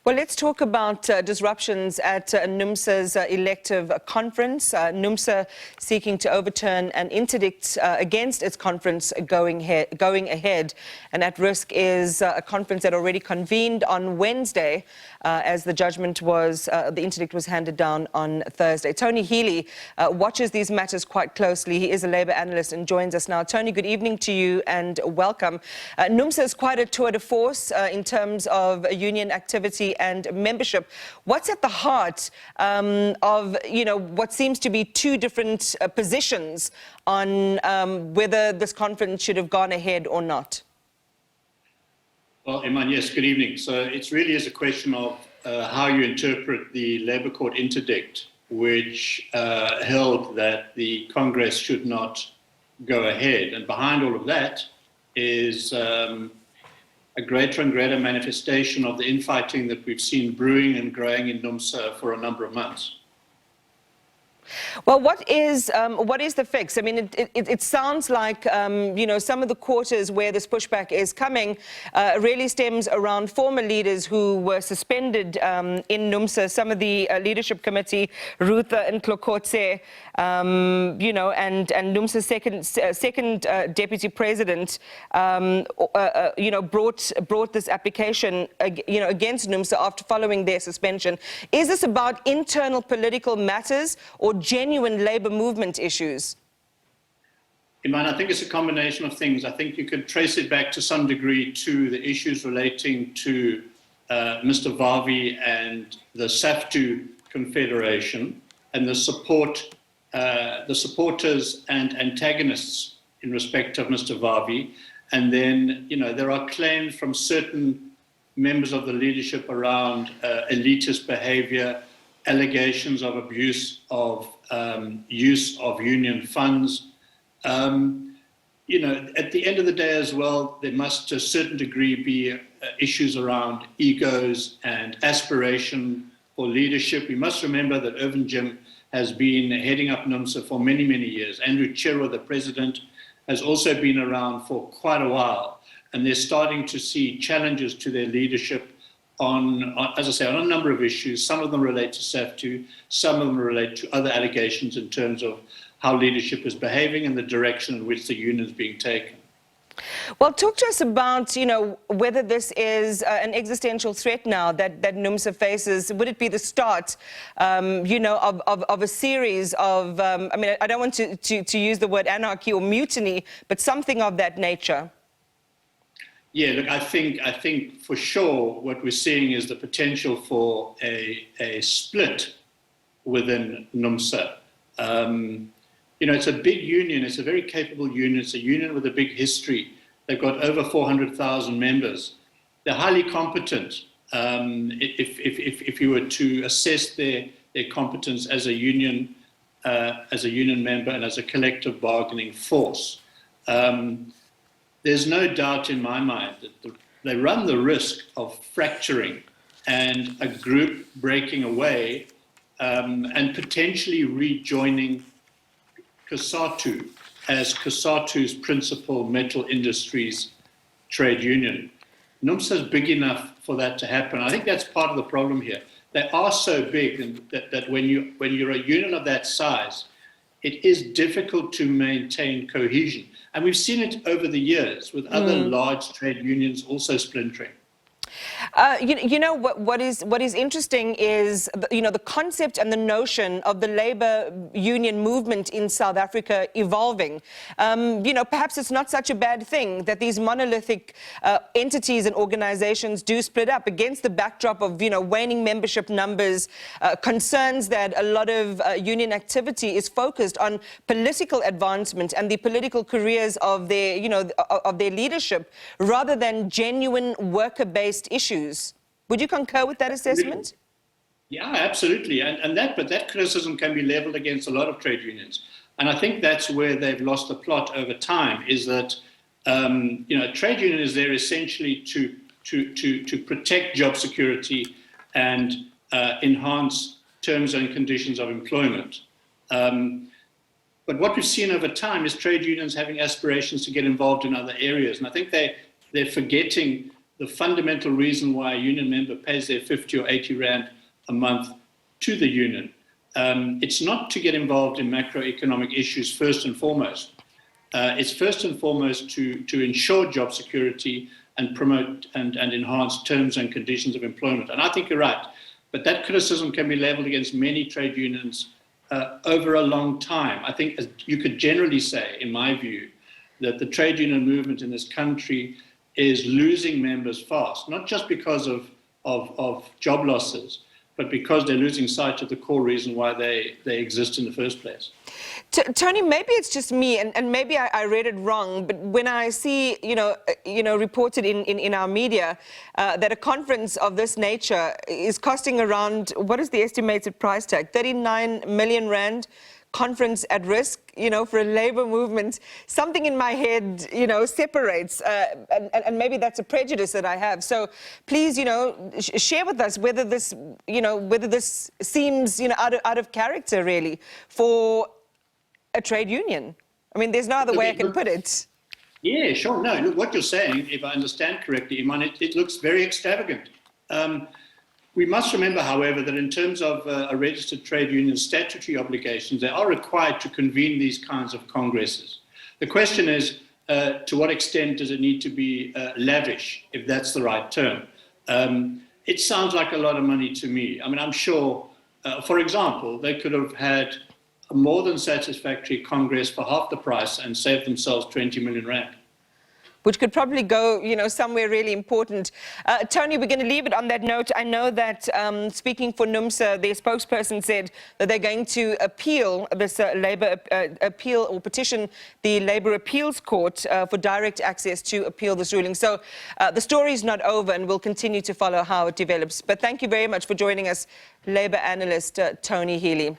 Well, let's talk about disruptions at Numsa's elective conference. Numsa seeking to overturn an interdict against its conference going ahead. And at risk is a conference that already convened on Wednesday as the interdict was handed down on Thursday. Tony Healy watches these matters quite closely. He is a Labour analyst and joins us now. Tony, good evening to you and welcome. Numsa is quite a tour de force in terms of union activity and membership. What's at the heart of, what seems to be two different positions on whether this conference should have gone ahead or not? Well, Iman, yes, good evening. So it really is a question of how you interpret the Labour Court interdict, which held that the Congress should not go ahead. And behind all of that is a greater and greater manifestation of the infighting that we've seen brewing and growing in Numsa for a number of months. Well, what is the fix? I mean, it sounds like, some of the quarters where this pushback is coming really stems around former leaders who were suspended in Numsa. Some of the leadership committee, Ruth and Klokotse, and Numsa's second deputy president, brought this application, against Numsa after following their suspension. Is this about internal political matters or genuine labour movement issues? Iman, I think it's a combination of things. I think you could trace it back to some degree to the issues relating to Mr. Vavi and the SAFTU Confederation and the supporters and antagonists in respect of Mr. Vavi. And then, there are claims from certain members of the leadership around elitist behaviour, allegations of abuse of use of union funds. At the end of the day as well, there must to a certain degree be issues around egos and aspiration for leadership. We must remember that Irvin Jim has been heading up Numsa for many, many years. Andrew Chirwa, the president, has also been around for quite a while. And they're starting to see challenges to their leadership on, as I say, on a number of issues. Some of them relate to SAFTU, some of them relate to other allegations in terms of how leadership is behaving and the direction in which the union is being taken. Well, talk to us about, whether this is an existential threat now that Numsa faces. Would it be the start, of a series of, I don't want to use the word anarchy or mutiny, but something of that nature? Yeah, look, I think for sure what we're seeing is the potential for a split within Numsa. It's a big union. It's a very capable union. It's a union with a big history. They've got over 400,000 members. They're highly competent. If you were to assess their competence as a union member and as a collective bargaining force. There's no doubt in my mind that they run the risk of fracturing and a group breaking away and potentially rejoining COSATU as COSATU's principal metal industries trade union. Numsa is big enough for that to happen. I think that's part of the problem here. They are so big that when you're a union of that size, it is difficult to maintain cohesion. And we've seen it over the years with other large trade unions also splintering. What is interesting is the concept and the notion of the labor union movement in South Africa evolving. Perhaps it's not such a bad thing that these monolithic entities and organizations do split up against the backdrop of waning membership numbers, concerns that a lot of union activity is focused on political advancement and the political careers of their leadership rather than genuine worker-based issues. Would you concur with that assessment? Yeah, absolutely. But that criticism can be leveled against a lot of trade unions. And I think that's where they've lost the plot over time, is that, trade union is there essentially to protect job security and enhance terms and conditions of employment. But what we've seen over time is trade unions having aspirations to get involved in other areas. And I think they're forgetting the fundamental reason why a union member pays their 50 or 80 rand a month to the union. It's not to get involved in macroeconomic issues first and foremost. It's first and foremost to ensure job security and promote and enhance terms and conditions of employment. And I think you're right. But that criticism can be leveled against many trade unions over a long time. I think you could generally say, in my view, that the trade union movement in this country is losing members fast, not just because of job losses, but because they're losing sight of the core reason why they exist in the first place. Tony, maybe it's just me, and maybe I read it wrong, but when I see, reported in our media that a conference of this nature is costing around, what is the estimated price tag? 39 million rand, conference at risk, for a labor movement. Something in my head, separates, and maybe that's a prejudice that I have. So please, share with us whether this, whether this seems, out of character really for a trade union. I mean, there's no other way I can put it. Yeah, sure. No, look, what you're saying, if I understand correctly, Iman, it looks very extravagant. We must remember, however, that in terms of a registered trade union statutory obligations, they are required to convene these kinds of congresses. The question is, to what extent does it need to be lavish, if that's the right term? It sounds like a lot of money to me. I mean, I'm sure, for example, they could have had a more than satisfactory congress for half the price and saved themselves 20 million rand. Which could probably go, somewhere really important. Tony, we're going to leave it on that note. I know that speaking for Numsa, their spokesperson said that they're going to appeal this labour appeal or petition the Labour Appeals Court for direct access to appeal this ruling. So the story is not over, and we'll continue to follow how it develops. But thank you very much for joining us, Labour analyst Tony Healy.